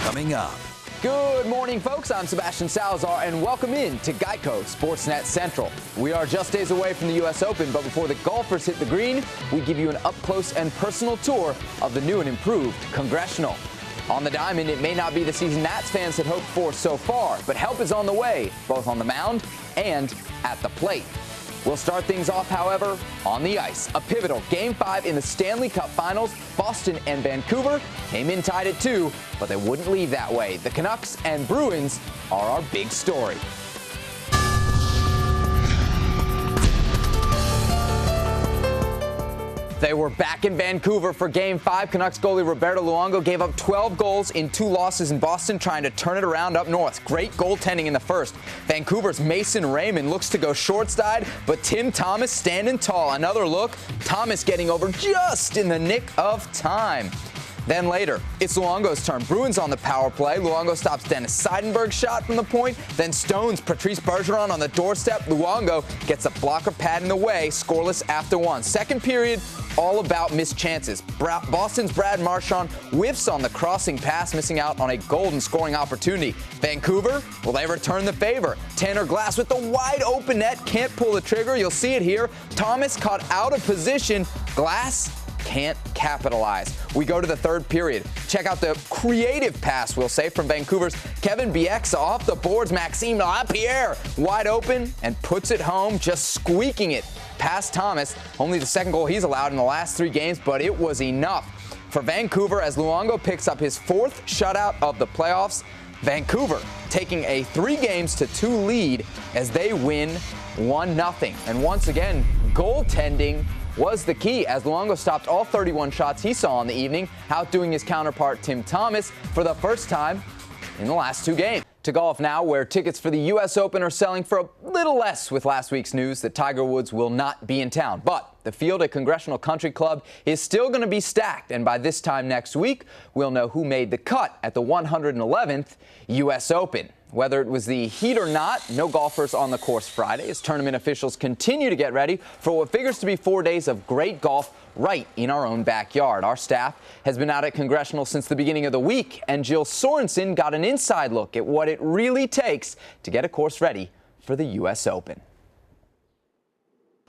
coming up. Good morning, folks. I'm Sebastian Salazar, and welcome in to Geico Sportsnet Central. We are just days away from the U.S. Open, but before the golfers hit the green, we give you an up-close and personal tour of the new and improved Congressional. On the diamond, it may not be the season Nats fans had hoped for so far, but help is on the way, both on the mound and at the plate. We'll start things off, however, on the ice. A pivotal Game 5 in the Stanley Cup Finals. Boston and Vancouver came in tied at 2, but they wouldn't leave that way. The Canucks and Bruins are our big story. They were back in Vancouver for Game 5. Canucks goalie Roberto Luongo gave up 12 goals in 2 losses in Boston, trying to turn it around up north. Great goaltending in the first. Vancouver's Mason Raymond looks to go short-side, but Tim Thomas standing tall. Another look, Thomas getting over just in the nick of time. Then later, it's Luongo's turn. Bruins on the power play. Luongo stops Dennis Seidenberg's shot from the point. Then Stone's Patrice Bergeron on the doorstep. Luongo gets a blocker pad in the way, scoreless after 1. Second period, all about missed chances. Boston's Brad Marchand whiffs on the crossing pass, missing out on a golden scoring opportunity. Vancouver, will they return the favor? Tanner Glass with the wide open net, can't pull the trigger. You'll see it here. Thomas caught out of position. Glass can't capitalize. We go to the third period. Check out the creative pass, we'll say, from Vancouver's Kevin Bieksa off the boards. Maxime Lapierre wide open and puts it home, just squeaking it past Thomas. Only the second goal he's allowed in the last 3 games, but it was enough for Vancouver as Luongo picks up his 4th shutout of the playoffs. Vancouver taking a 3-2 lead as they win 1-0. And once again, goaltending was the key as Luongo stopped all 31 shots he saw in the evening, outdoing his counterpart Tim Thomas for the first time in the last 2 games. To golf now, where tickets for the U.S. Open are selling for a little less with last week's news that Tiger Woods will not be in town. But the field at Congressional Country Club is still going to be stacked, and by this time next week, we'll know who made the cut at the 111th U.S. Open. Whether it was the heat or not, no golfers on the course Friday as tournament officials continue to get ready for what figures to be 4 days of great golf right in our own backyard. Our staff has been out at Congressional since the beginning of the week, and Jill Sorensen got an inside look at what it really takes to get a course ready for the U.S. Open.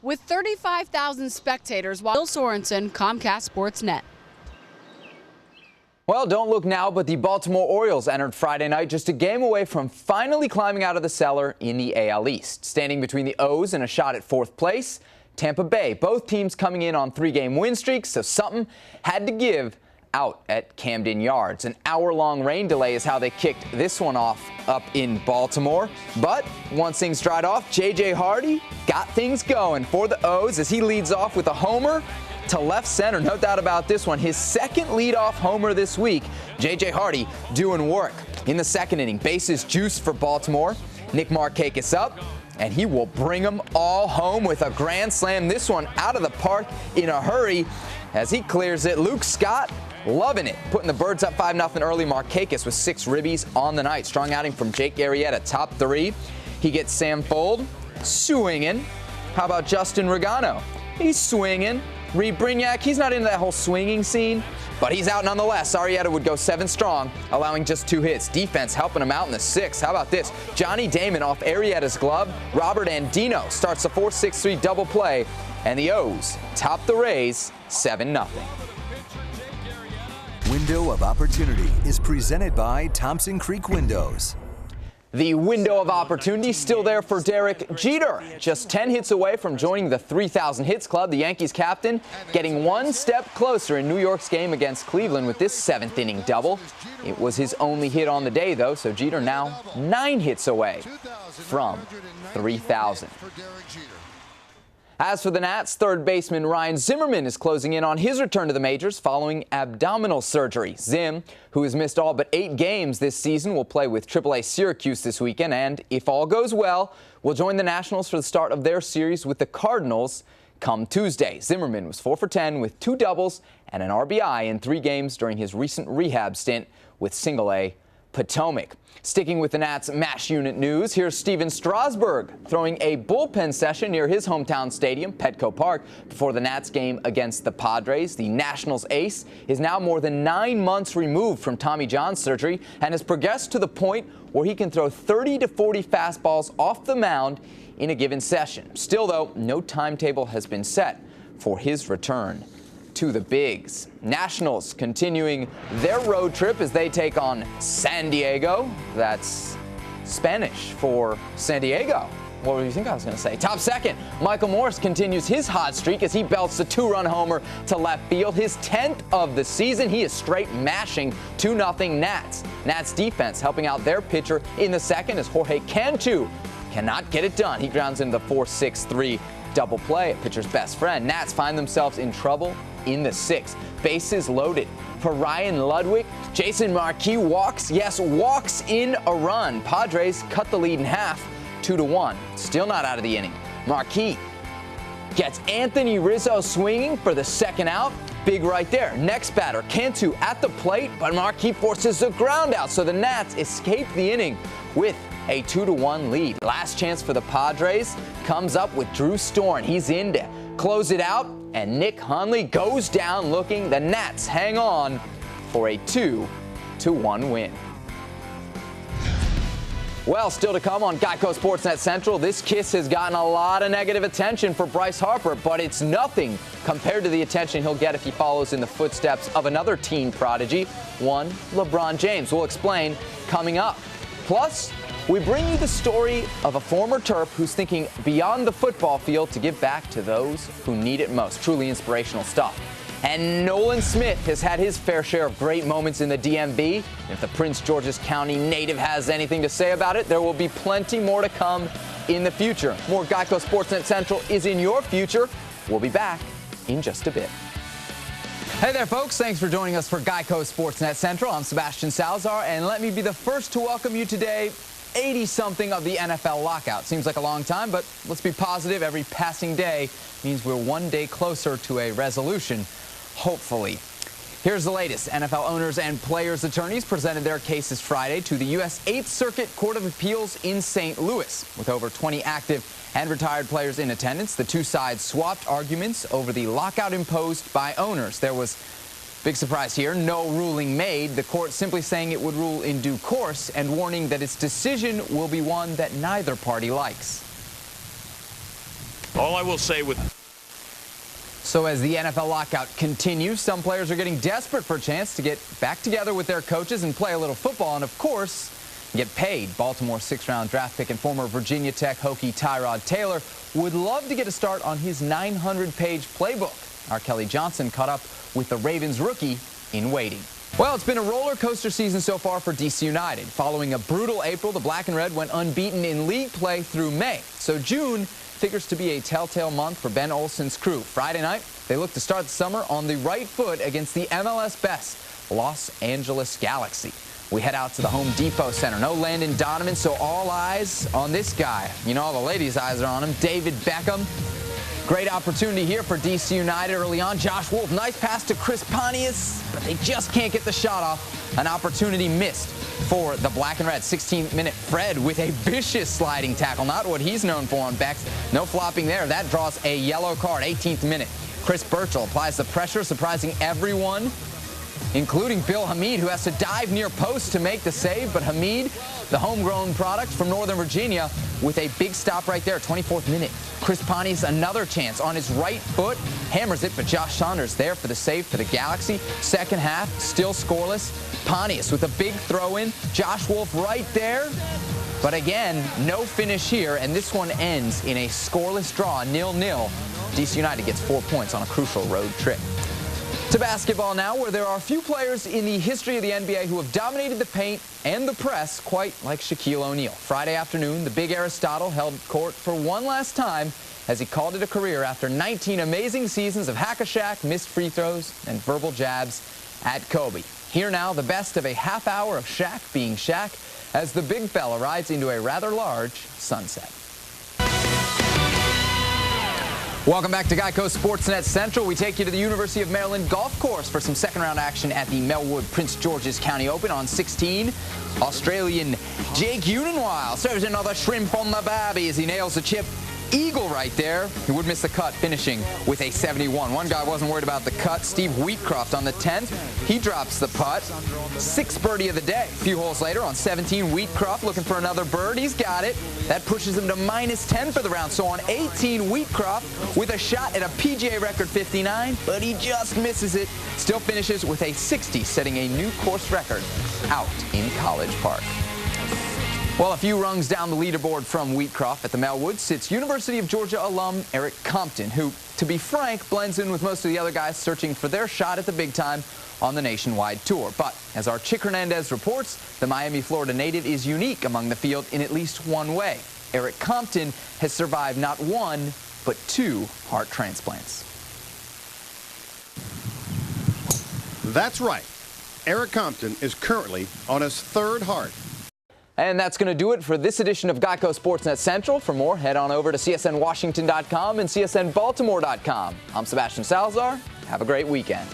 With 35,000 spectators, Jill Sorensen, Comcast Sportsnet. Well, don't look now, but the Baltimore Orioles entered Friday night just a game away from finally climbing out of the cellar in the AL East. Standing between the O's and a shot at 4th place, Tampa Bay. Both teams coming in on 3-game win streaks, so something had to give out at Camden Yards. An hour-long rain delay is how they kicked this one off up in Baltimore. But once things dried off, J.J. Hardy got things going for the O's as he leads off with a homer to left center. No doubt about this one. His 2nd leadoff homer this week. J.J. Hardy doing work. In the 2nd inning, bases juiced for Baltimore. Nick Markakis up, and he will bring them all home with a grand slam. This one out of the park in a hurry as he clears it. Luke Scott loving it, putting the Birds up 5-0 early. Markakis with 6 ribbies on the night. Strong outing from Jake Arrieta, top 3. He gets Sam Fold swinging. How about Justin Regano? He's swinging. Reed Brignac, he's not into that whole swinging scene, but he's out nonetheless. Arrieta would go 7 strong, allowing just 2 hits. Defense helping him out in the 6th. How about this? Johnny Damon off Arrieta's glove. Robert Andino starts a 4-6-3 double play, and the O's top the Rays 7-0. Window of Opportunity is presented by Thompson Creek Windows. The window of opportunity still there for Derek Jeter. Just 10 hits away from joining the 3,000 hits club. The Yankees captain getting 1 step closer in New York's game against Cleveland with this 7th inning double. It was his only hit on the day, though, so Jeter now 9 hits away from 3,000. As for the Nats, third baseman Ryan Zimmerman is closing in on his return to the majors following abdominal surgery. Zim, who has missed all but 8 games this season, will play with AAA Syracuse this weekend and, if all goes well, will join the Nationals for the start of their series with the Cardinals come Tuesday. Zimmerman was 4 for 10 with 2 doubles and an RBI in 3 games during his recent rehab stint with Single-A Potomac. Sticking with the Nats MASH unit news, here's Steven Strasburg throwing a bullpen session near his hometown stadium, Petco Park, before the Nats game against the Padres. The Nationals ace is now more than 9 months removed from Tommy John surgery and has progressed to the point where he can throw 30 to 40 fastballs off the mound in a given session. Still, though, no timetable has been set for his return to the bigs. Nationals continuing their road trip as they take on San Diego. That's Spanish for San Diego. What do you think I was going to say? Top second, Michael Morse continues his hot streak as he belts a 2-run homer to left field. His 10th of the season. He is straight mashing 2-0 Nats. Nats defense helping out their pitcher in the second as Jorge Cantu cannot get it done. He grounds into the 4-6-3 double play at pitcher's best friend. Nats find themselves in trouble in the 6th. Bases loaded for Ryan Ludwig. Jason Marquis walks in a run. Padres cut the lead in half, 2-1. Still not out of the inning. Marquis gets Anthony Rizzo swinging for the second out. Big right there. Next batter, Cantu at the plate, but Marquis forces a ground out, so the Nats escape the inning with a 2-1 lead. Last chance for the Padres comes up with Drew Storn. He's in to close it out, and Nick Hundley goes down looking. The Nats hang on for a 2-1 win. Well, still to come on Geico Sportsnet Central, this kiss has gotten a lot of negative attention for Bryce Harper, but it's nothing compared to the attention he'll get if he follows in the footsteps of another teen prodigy, one LeBron James. We'll explain coming up. Plus, we bring you the story of a former Terp who's thinking beyond the football field to give back to those who need it most. Truly inspirational stuff. And Nolan Smith has had his fair share of great moments in the DMV. If the Prince George's County native has anything to say about it, there will be plenty more to come in the future. More Geico Sportsnet Central is in your future. We'll be back in just a bit. Hey there, folks. Thanks for joining us for Geico Sportsnet Central. I'm Sebastian Salazar, and let me be the first to welcome you today. 80-something of the NFL lockout. Seems like a long time, but let's be positive. Every passing day means we're one day closer to a resolution, hopefully. Here's the latest. NFL owners and players' attorneys presented their cases Friday to the U.S. 8th Circuit Court of Appeals in St. Louis. With over 20 active and retired players in attendance, the two sides swapped arguments over the lockout imposed by owners. There was big surprise here, no ruling made. The court simply saying it would rule in due course and warning that its decision will be one that neither party likes. All I will say with... So as the NFL lockout continues, some players are getting desperate for a chance to get back together with their coaches and play a little football and, of course, get paid. Baltimore 6th-round draft pick and former Virginia Tech Hokie Tyrod Taylor would love to get a start on his 900-page playbook. Our Kelly Johnson caught up with the Ravens rookie in waiting. Well, it's been a roller coaster season so far for DC United. Following a brutal April, the Black and Red went unbeaten in league play through May. So June figures to be a telltale month for Ben Olsen's crew. Friday night, they look to start the summer on the right foot against the MLS best, Los Angeles Galaxy. We head out to the Home Depot Center. No Landon Donovan, so all eyes on this guy. You know, all the ladies' eyes are on him, David Beckham. Great opportunity here for DC United early on. Josh Wolf, nice pass to Chris Pontius, but they just can't get the shot off. An opportunity missed for the Black and Red. 16th-minute Fred with a vicious sliding tackle. Not what he's known for on Becks. No flopping there. That draws a yellow card. 18th minute. Chris Burchell applies the pressure, surprising everyone, including Bill Hamid, who has to dive near post to make the save. But Hamid, the homegrown product from Northern Virginia, with a big stop right there. 24th minute. Chris Pontius, another chance on his right foot, hammers it, but Josh Saunders there for the save for the Galaxy. Second half, still scoreless. Pontius with a big throw-in. Josh Wolf right there. But again, no finish here, and this one ends in a scoreless draw, 0-0. DC United gets 4 points on a crucial road trip. To basketball now, where there are few players in the history of the NBA who have dominated the paint and the press quite like Shaquille O'Neal. Friday afternoon, the big Aristotle held court for one last time as he called it a career after 19 amazing seasons of hack-a-shack, missed free throws, and verbal jabs at Kobe. Here now, the best of a half hour of Shaq being Shaq as the big fella rides into a rather large sunset. Welcome back to Geico Sportsnet Central. We take you to the University of Maryland golf course for some second-round action at the Melwood Prince George's County Open on 16. Australian Jake Unenwild serves another shrimp on the barbie as he nails the chip. Eagle right there. He would miss the cut, finishing with a 71. One guy wasn't worried about the cut. Steve Wheatcroft on the 10th. He drops the putt. 6th birdie of the day. A few holes later on 17, Wheatcroft looking for another bird. He's got it. That pushes him to -10 for the round. So on 18, Wheatcroft with a shot at a PGA record 59, but he just misses it. Still finishes with a 60, setting a new course record out in College Park. Well, a few rungs down the leaderboard from Wheatcroft at the Melwood sits University of Georgia alum Eric Compton, who, to be frank, blends in with most of the other guys searching for their shot at the big time on the nationwide tour. But as our Chick Hernandez reports, the Miami, Florida native is unique among the field in at least one way. Eric Compton has survived not one, but 2 heart transplants. That's right. Eric Compton is currently on his 3rd heart. And that's going to do it for this edition of Geico Sportsnet Central. For more, head on over to csnwashington.com and csnbaltimore.com. I'm Sebastian Salazar. Have a great weekend.